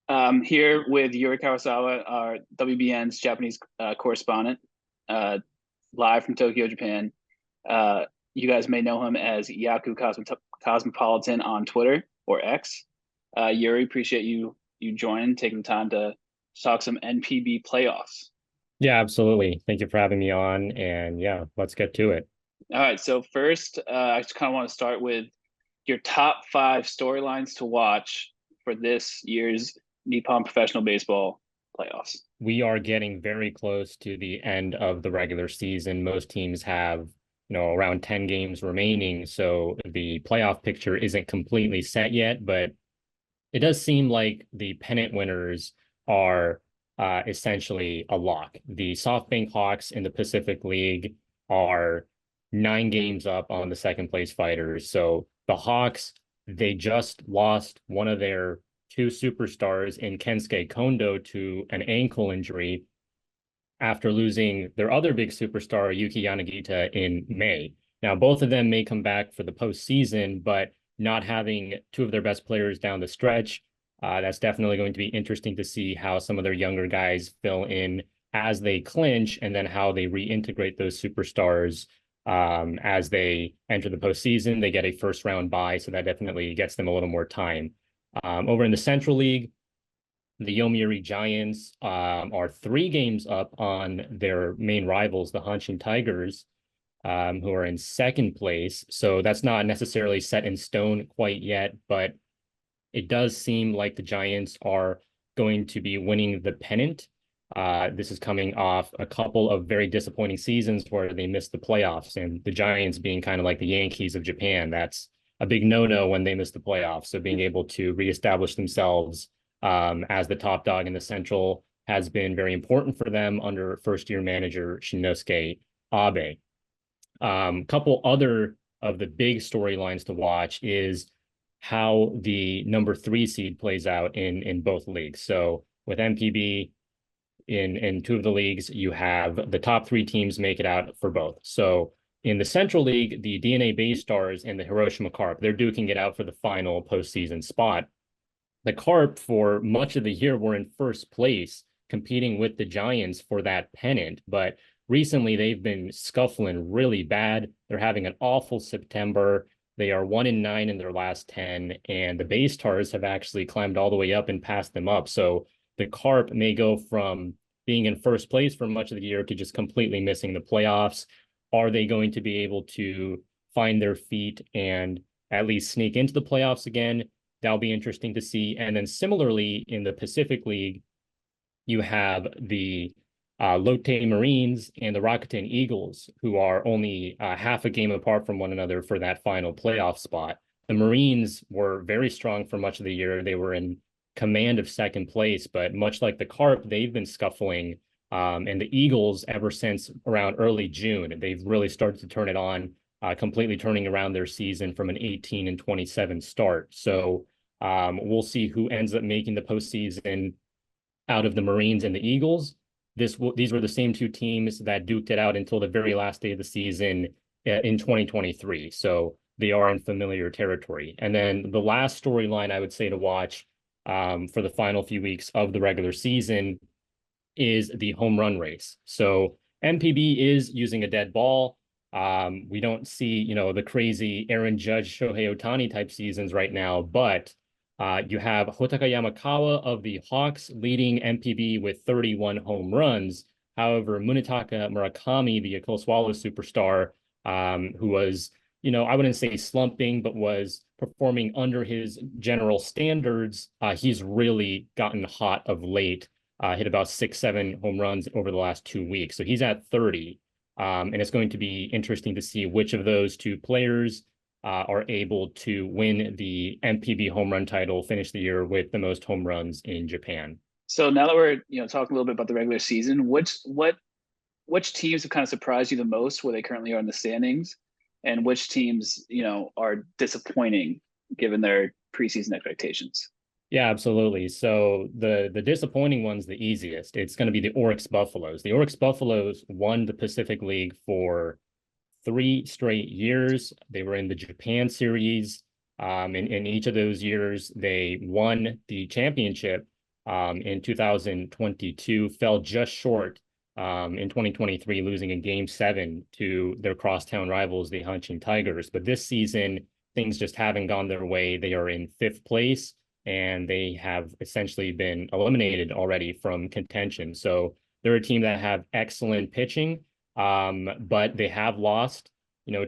Here with Yuri Karasawa, our WBN's Japanese correspondent, uh, live from Tokyo, Japan. You guys may know him as Cosmopolitan on Twitter or X. Yuri, appreciate you joining, taking the time to talk some NPB playoffs. Yeah, absolutely. Thank you for having me on. And yeah, let's get to it. All right, so first, I just kind of want to start with your top five storylines to watch for this year's Nippon Professional Baseball playoffs. We are getting very close to the end of the regular season. Most teams have, around 10 games remaining. So the playoff picture isn't completely set yet, but it does seem like the pennant winners are essentially a lock. The SoftBank Hawks in the Pacific League are 9 games up on the second place fighters. So the Hawks, they just lost one of their two superstars in Kensuke Kondo to an ankle injury after losing their other big superstar, Yuki Yanagita, in May. Now, both of them may come back for the postseason, but not having two of their best players down the stretch, that's definitely going to be interesting to see how some of their younger guys fill in as they clinch, and then how they reintegrate those superstars as they enter the postseason. They get a first round bye, so that definitely gets them a little more time. Over in the Central League, the Yomiuri Giants are 3 games up on their main rivals, the Hanshin Tigers, who are in second place. So that's not necessarily set in stone quite yet, but it does seem like the Giants are going to be winning the pennant. This is coming off a couple of very disappointing seasons where they missed the playoffs, and the Giants being kind of like the Yankees of Japan. That's a big no-no when they miss the playoffs. So being able to reestablish themselves as the top dog in the Central has been very important for them under first-year manager Shinnosuke Abe. Couple other of the big storylines to watch is how the number 3 seed plays out in both leagues. So with MPB in two of the leagues, you have the top 3 teams make it out for both. So in the Central League, the DNA Bay Stars and the Hiroshima Carp, they're duking it out for the final postseason spot. The Carp, for much of the year, were in first place, competing with the Giants for that pennant. But recently, they've been scuffling really bad. They're having an awful September. They are 1-9 in their last 10, and the Bay Stars have actually climbed all the way up and passed them up. So the Carp may go from being in first place for much of the year to just completely missing the playoffs. Are they going to be able to find their feet and at least sneak into the playoffs again? That'll be interesting to see. And then similarly, in the Pacific League, you have the Lotte Marines and the Rakuten Eagles, who are only half a game apart from one another for that final playoff spot. The Marines were very strong for much of the year. They were in command of second place, but much like the Carp, they've been scuffling. And the Eagles, ever since around early June, they've really started to turn it on, completely turning around their season from an 18-27 start. So we'll see who ends up making the postseason out of the Marines and the Eagles. These were the same 2 teams that duked it out until the very last day of the season in 2023. So they are in familiar territory. And then the last storyline I would say to watch for the final few weeks of the regular season is the home run race. So MPB is using a dead ball. We don't see, the crazy Aaron Judge, Shohei Ohtani type seasons right now, but you have Hotaka Yamakawa of the Hawks leading MPB with 31 home runs. However, Munetaka Murakami, the Yakul Swallows superstar, who was, I wouldn't say slumping, but was performing under his general standards, he's really gotten hot of late, hit about 6-7 home runs over the last 2 weeks. So he's at 30. And it's going to be interesting to see which of those 2 players are able to win the MPB home run title, finish the year with the most home runs in Japan. So now that we're talking a little bit about the regular season, which teams have kind of surprised you the most where they currently are in the standings, and which teams are disappointing given their preseason expectations? Yeah, absolutely. So the disappointing one's the easiest. It's going to be the Oryx Buffaloes. The Oryx Buffaloes won the Pacific League for 3 straight years. They were in the Japan series. In each of those years, they won the championship. in 2022, fell just short in 2023, losing in Game 7 to their crosstown rivals, the Hanshin Tigers. But this season, things just haven't gone their way. They are in 5th place, and they have essentially been eliminated already from contention. So they're a team that have excellent pitching, but they have lost,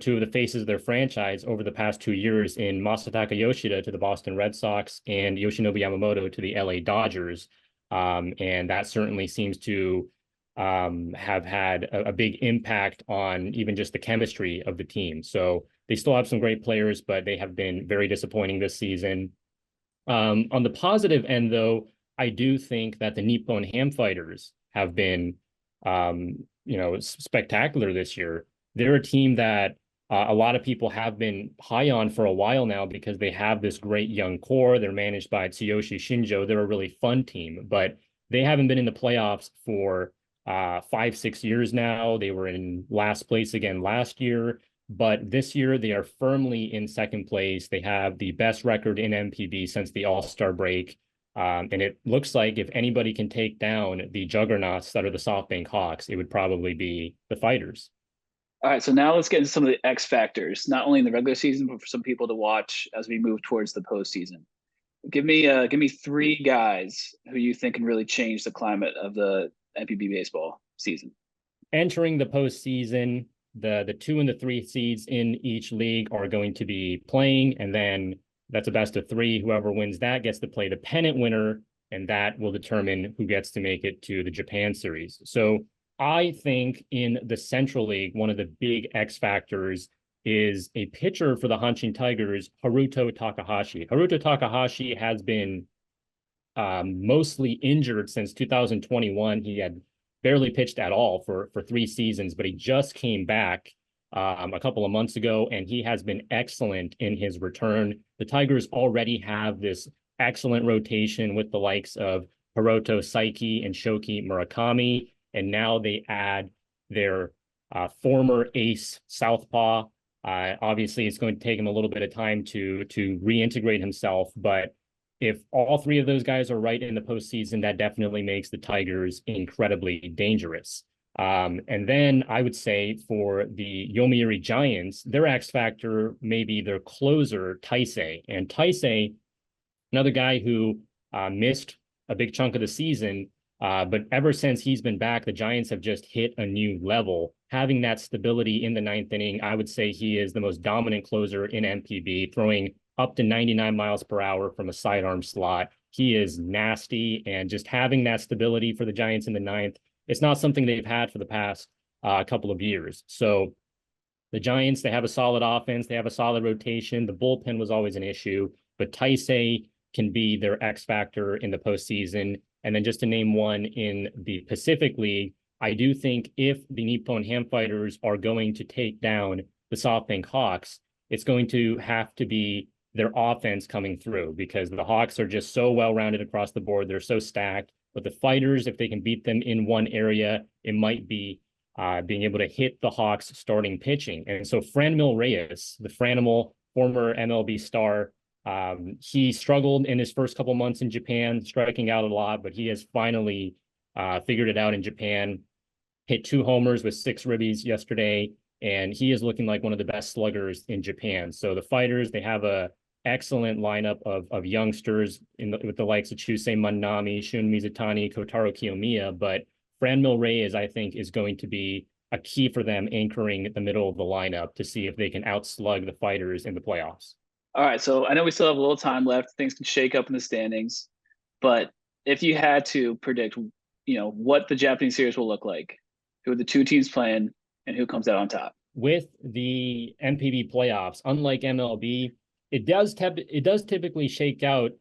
two of the faces of their franchise over the past 2 years in Masataka Yoshida to the Boston Red Sox and Yoshinobu Yamamoto to the LA Dodgers. And that certainly seems to have had a big impact on even just the chemistry of the team. So they still have some great players, but they have been very disappointing this season. On the positive end, though, I do think that the Nippon Ham Fighters have been, spectacular this year. They're a team that a lot of people have been high on for a while now because they have this great young core. They're managed by Tsuyoshi Shinjo. They're a really fun team, but they haven't been in the playoffs for 5-6 years now. They were in last place again last year, but this year they are firmly in 2nd place. They have the best record in MPB since the All-Star break. And it looks like if anybody can take down the juggernauts that are the SoftBank Hawks, it would probably be the Fighters. All right, so now let's get into some of the X factors, not only in the regular season, but for some people to watch as we move towards the postseason. Give me 3 guys who you think can really change the climate of the MPB baseball season. Entering the postseason, the 2 and the 3 seeds in each league are going to be playing, and then that's a best of 3. Whoever wins that gets to play the pennant winner, and that will determine who gets to make it to the Japan series. So I think in the Central League, one of the big X factors is a pitcher for the Hanshin Tigers, Haruto Takahashi. Haruto Takahashi has been mostly injured since 2021. He had barely pitched at all for 3 seasons, but he just came back a couple of months ago, and he has been excellent in his return. The Tigers already have this excellent rotation with the likes of Hiroto Saiki and Shoki Murakami, and now they add their former ace southpaw. Obviously, it's going to take him a little bit of time to reintegrate himself, but if all 3 of those guys are right in the postseason, that definitely makes the Tigers incredibly dangerous. And then I would say for the Yomiuri Giants, their X factor may be their closer, Taisei. And Taisei, another guy who missed a big chunk of the season, but ever since he's been back, the Giants have just hit a new level. Having that stability in the 9th inning, I would say he is the most dominant closer in MPB, throwing up to 99 miles per hour from a sidearm slot. He is nasty, and just having that stability for the Giants in the 9th, it's not something they've had for the past couple of years. So the Giants, they have a solid offense. They have a solid rotation. The bullpen was always an issue, but Taisei can be their X factor in the postseason. And then just to name one in the Pacific League, I do think if the Nippon Ham Fighters are going to take down the SoftBank Hawks, it's going to have to be their offense coming through, because the Hawks are just so well-rounded across the board. They're so stacked. But the Fighters, if they can beat them in one area, it might be being able to hit the Hawks starting pitching. And so Franmil Reyes, the Franimal, former MLB star, he struggled in his first couple months in Japan, striking out a lot, but he has finally figured it out in Japan. Hit 2 homers with 6 ribbies yesterday, and he is looking like one of the best sluggers in Japan. So the Fighters, they have a excellent lineup of youngsters with the likes of Chusei Manami, Shun Mizutani, Kotaro Kiyomiya, but Franmil Reyes, I think, is going to be a key for them anchoring the middle of the lineup to see if they can outslug the Fighters in the playoffs. All right, so I know we still have a little time left. Things can shake up in the standings, but if you had to predict, what the Japanese series will look like, who are the 2 teams playing and who comes out on top? With the MPB playoffs, unlike MLB, it does typically shake out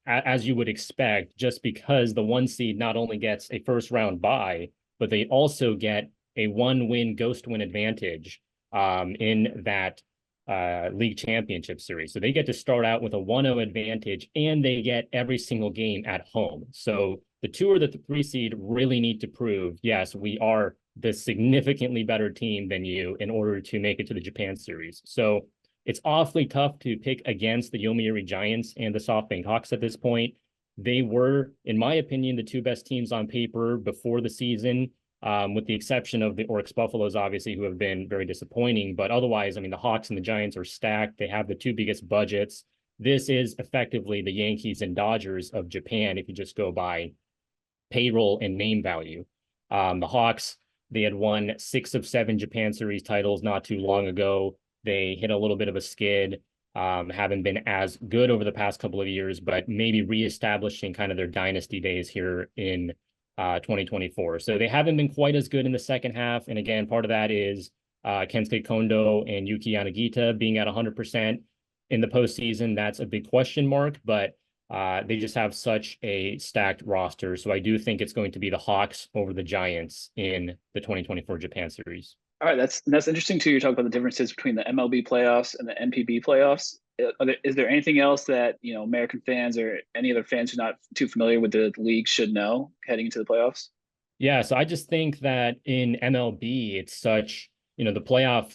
as you would expect, just because the 1 seed not only gets a first round bye, but they also get a 1-win ghost win advantage in that league championship series. So they get to start out with a 1-0 advantage, and they get every single game at home. So the 2 or the 3 seed really need to prove, yes, we are the significantly better team than you in order to make it to the Japan series. So it's awfully tough to pick against the Yomiuri Giants and the SoftBank Hawks at this point. They were, in my opinion, the two best teams on paper before the season, with the exception of the Oryx Buffaloes, obviously, who have been very disappointing. But otherwise, I mean, the Hawks and the Giants are stacked. They have the two biggest budgets. This is effectively the Yankees and Dodgers of Japan, if you just go by payroll and name value. The Hawks, they had won 6 of 7 Japan Series titles not too long ago. They hit a little bit of a skid, haven't been as good over the past couple of years, but maybe reestablishing kind of their dynasty days here in 2024. So they haven't been quite as good in the second half. And again, part of that is Kensuke Kondo and Yuki Yanagita being at 100% in the postseason. That's a big question mark, but they just have such a stacked roster. So I do think it's going to be the Hawks over the Giants in the 2024 Japan Series. All right, that's interesting too. You're talking about the differences between the MLB playoffs and the NPB playoffs. Is there anything else that American fans or any other fans who are not too familiar with the league should know heading into the playoffs? Yeah, so I just think that in MLB, it's such, the playoff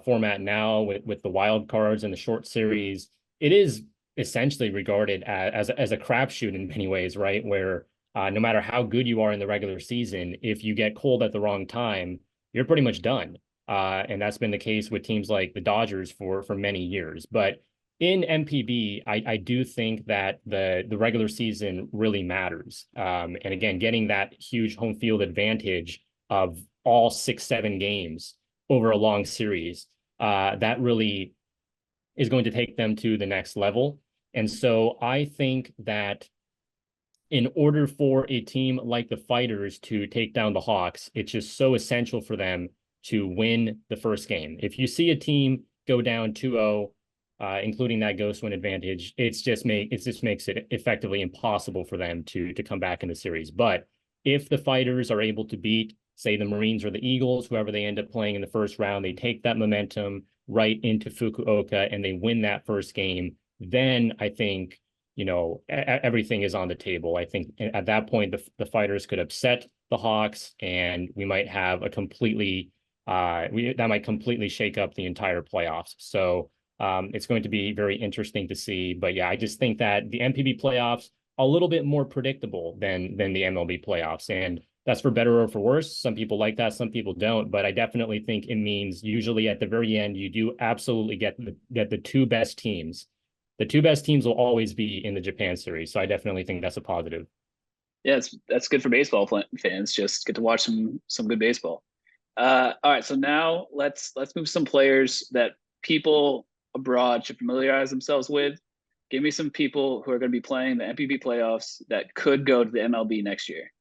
format now with the wild cards and the short series, it is essentially regarded as a crapshoot in many ways, right? Where no matter how good you are in the regular season, if you get cold at the wrong time, you're pretty much done. And that's been the case with teams like the Dodgers for many years. But in MPB, I do think that the regular season really matters. And again, getting that huge home field advantage of all 6-7 games over a long series, that really is going to take them to the next level. And so I think that in order for a team like the Fighters to take down the Hawks, it's just so essential for them to win the first game. If you see a team go down 2-0, including that ghost win advantage, it just makes it effectively impossible for them to come back in the series. But if the Fighters are able to beat, say, the Marines or the Eagles, whoever they end up playing in the first round, they take that momentum right into Fukuoka and they win that first game, then I think everything is on the table. I think at that point the Fighters could upset the Hawks, and we might have that might completely shake up the entire playoffs. So it's going to be very interesting to see. But yeah, I just think that the MPB playoffs a little bit more predictable than the MLB playoffs, and that's for better or for worse. Some people like that, some people don't. But I definitely think it means usually at the very end you do absolutely get the two best teams. The two best teams will always be in the Japan series. So I definitely think that's a positive. Yeah, that's good for baseball fans. Just get to watch some good baseball. All right, so now let's move some players that people abroad should familiarize themselves with. Give me some people who are going to be playing the MPB playoffs that could go to the MLB next year.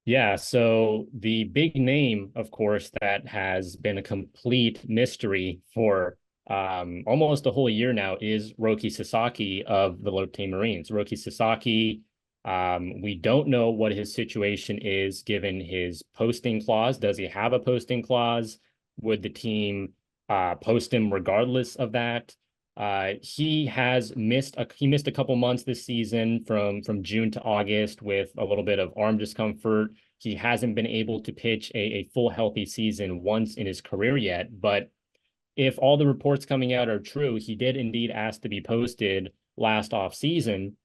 Yeah, so the big name, of course, that has been a complete mystery for almost a whole year now is Roki Sasaki of the Lotte Marines. Roki Sasaki, we don't know what his situation is given his posting clause. Does he have a posting clause? Would the team post him regardless of that? He missed a couple months this season from June to August with a little bit of arm discomfort. He hasn't been able to pitch a full healthy season once in his career yet, but if all the reports coming out are true, he did indeed ask to be posted last off season,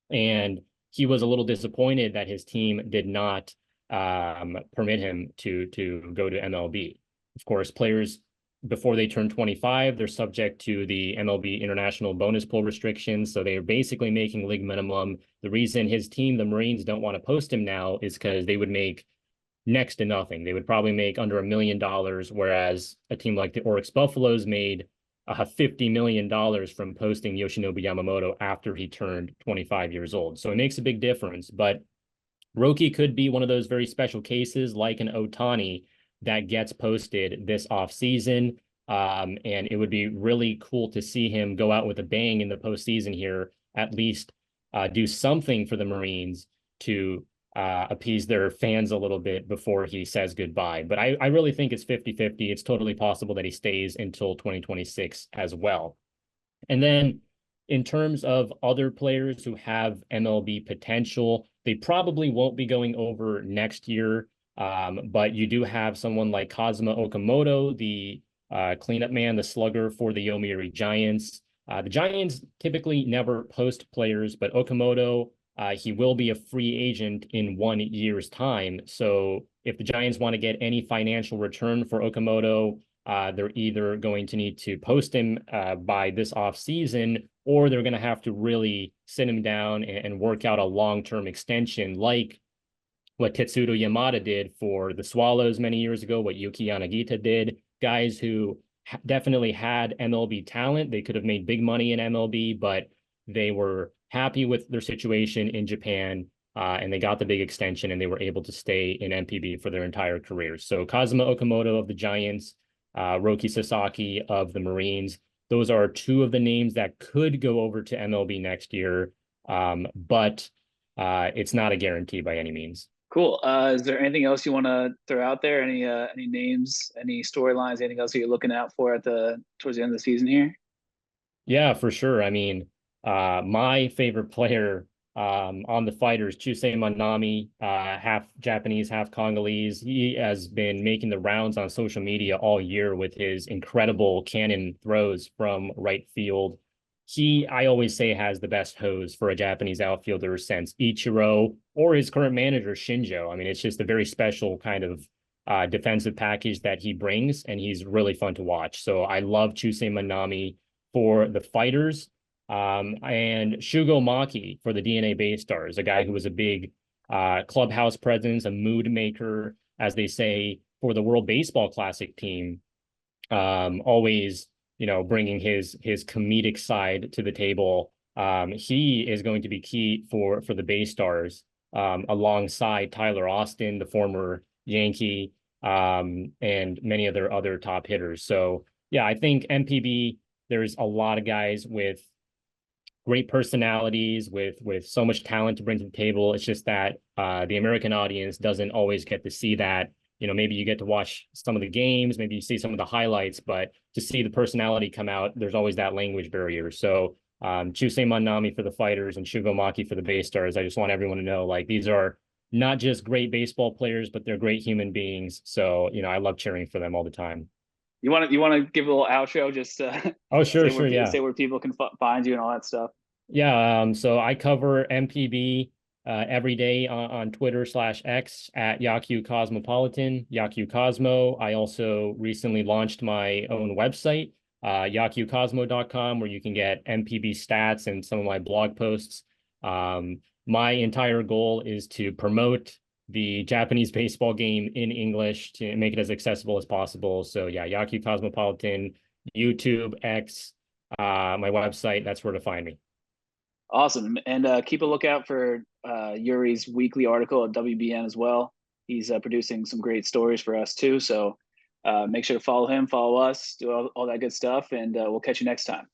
and he was a little disappointed that his team did not permit him to go to MLB. Of course, players before they turn 25, they're subject to the MLB international bonus pool restrictions. So they are basically making league minimum. The reason his team, the Marines, don't want to post him now is because they would make next to nothing. They would probably make under $1 million, whereas a team like the Oryx Buffaloes made $50 million from posting Yoshinobu Yamamoto after he turned 25 years old. So it makes a big difference. But Roki could be one of those very special cases like an Ohtani that gets posted this offseason. And it would be really cool to see him go out with a bang in the postseason here, at least do something for the Marines to appease their fans a little bit before he says goodbye. But I really think it's 50-50. It's totally possible that he stays until 2026 as well. And then in terms of other players who have MLB potential, they probably won't be going over next year. But you do have someone like Kazuma Okamoto, the cleanup man, the slugger for the Yomiuri Giants. The Giants typically never post players, but Okamoto He will be a free agent in 1 year's time. So if the Giants want to get any financial return for Okamoto, they're either going to need to post him by this offseason, or they're going to have to really sit him down and work out a long-term extension, like what Tetsudo Yamada did for the Swallows many years ago, what Yuki Yanagita did, guys who definitely had MLB talent. They could have made big money in MLB, but they were happy with their situation in Japan, and they got the big extension, and they were able to stay in MPB for their entire careers. So Kazuma Okamoto of the Giants, Roki Sasaki of the Marines, those are two of the names that could go over to MLB next year, but it's not a guarantee by any means. Cool. Is there anything else you want to throw out there? Any names, any storylines, anything else that you're looking out for towards the end of the season here? Yeah, for sure. I mean, my favorite player on the Fighters, Chusei Manami, half Japanese, half Congolese. He has been making the rounds on social media all year with his incredible cannon throws from right field. I always say, has the best hose for a Japanese outfielder since Ichiro or his current manager, Shinjo. I mean, it's just a very special kind of defensive package that he brings, and he's really fun to watch. So I love Chusei Manami for the Fighters, and Shugo Maki for the DNA Bay Stars, a guy who was a big clubhouse presence, a mood maker, as they say, for the World Baseball Classic team. Always, bringing his comedic side to the table. He is going to be key for the Bay Stars, alongside Tyler Austin, the former Yankee, and many of their other top hitters. So yeah, I think MPB, there's a lot of guys with great personalities, with so much talent to bring to the table. It's just that the American audience doesn't always get to see that. Maybe you get to watch some of the games, maybe you see some of the highlights, but to see the personality come out, there's always that language barrier. So Chusei Manami for the Fighters and Shugo Maki for the Bay Stars, I just want everyone to know, like, these are not just great baseball players, but they're great human beings. So, I love cheering for them all the time. You want to give a little outro, just Oh, sure, sure, yeah. say where people can find you and all that stuff. Yeah, so I cover MPB every day on Twitter/X at Yaku Cosmopolitan, Yaku Cosmo. I also recently launched my own website, yakucosmo.com, where you can get MPB stats and some of my blog posts. My entire goal is to promote the Japanese baseball game in English to make it as accessible as possible. So yeah, Yaku Cosmopolitan, YouTube, X, my website, that's where to find me. Awesome. And keep a lookout for Yuri's weekly article at WBN as well. He's producing some great stories for us too. So make sure to follow him, follow us, do all that good stuff, and we'll catch you next time.